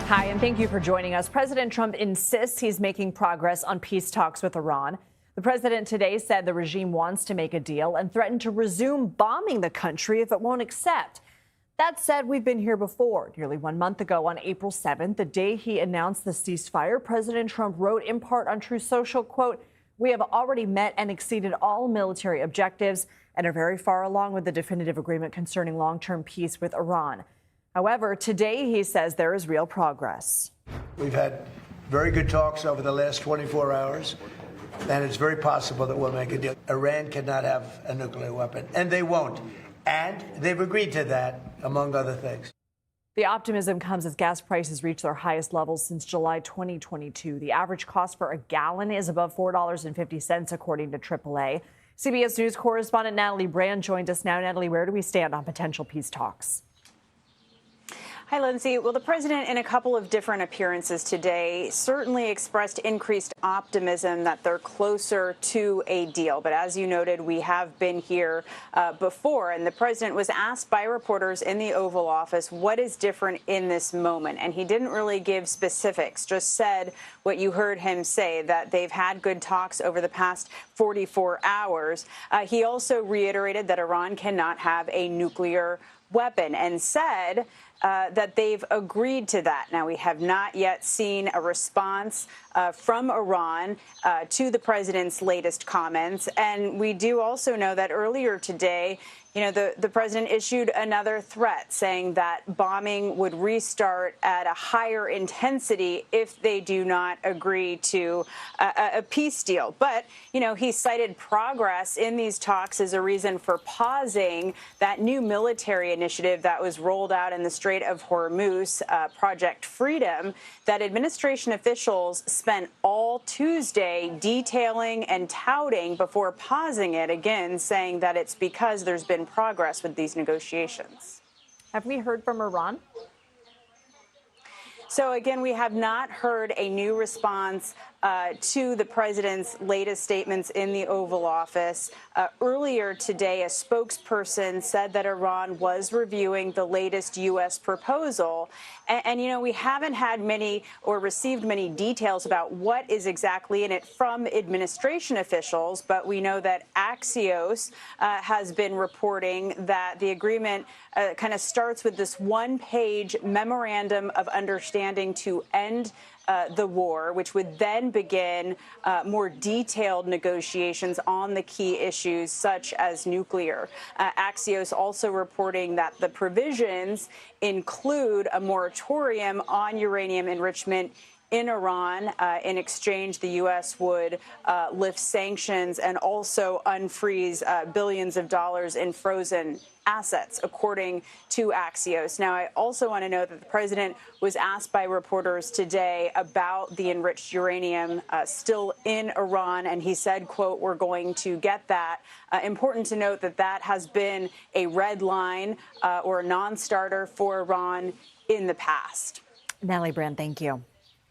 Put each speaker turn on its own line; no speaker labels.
Hi, and thank you for joining us. President Trump insists he's making progress on peace talks with Iran. The president today said the regime wants to make a deal and threatened to resume bombing the country if it won't accept. That said, we've been here before. Nearly 1 month ago on April 7th, the day he announced the ceasefire, President Trump wrote in part on Truth Social, quote, "We have already met and exceeded all military objectives and are very far along with the definitive agreement concerning long-term peace with Iran." However, today he says there is real progress.
We've had very good talks over the last 24 hours, and it's very possible that we'll make a deal. Iran cannot have a nuclear weapon, and they won't. And they've agreed to that, among other things.
The optimism comes as gas prices reach their highest levels since July 2022. The average cost for a gallon is above $4.50, according to AAA. CBS News correspondent Natalie Brand joined us now. Natalie, where do we stand on potential peace talks?
Hi, Lindsay. Well, the president, in a couple of different appearances today, certainly expressed increased optimism that they're closer to a deal. But as you noted, we have been here before, and the president was asked by reporters in the Oval Office what is different in this moment. And he didn't really give specifics, just said what you heard him say, that they've had good talks over the past 44 hours. He also reiterated that Iran cannot have a nuclear weapon and said that they've agreed to that. Now, we have not yet seen a response from Iran to the president's latest comments. And we do also know that earlier today, the president issued another threat saying that bombing would restart at a higher intensity if they do not agree to a peace deal. But, he cited progress in these talks as a reason for pausing that new military initiative that was rolled out in the Strait of Hormuz, Project Freedom, that administration officials spent all Tuesday detailing and touting before pausing it again, saying that it's because there's been progress with these negotiations.
Have we heard from Iran?
So, again, we have not heard a new response to the president's latest statements in the Oval Office. Earlier today, a spokesperson said that Iran was reviewing the latest U.S. proposal. And we haven't had many or received many details about what is exactly in it from administration officials. But we know that Axios has been reporting that the agreement kind of starts with this one-page memorandum of understanding to end the war, which would then begin more detailed negotiations on the key issues such as nuclear. Axios also reporting that the provisions include a moratorium on uranium enrichment in Iran. In exchange, the U.S. would lift sanctions and also unfreeze billions of dollars in frozen assets, according to Axios. Now, I also want to note that the president was asked by reporters today about the enriched uranium still in Iran, and he said, quote, "We're going to get that." Important to note that that has been a red line or a non-starter for Iran in the past.
Natalie Brand, thank you.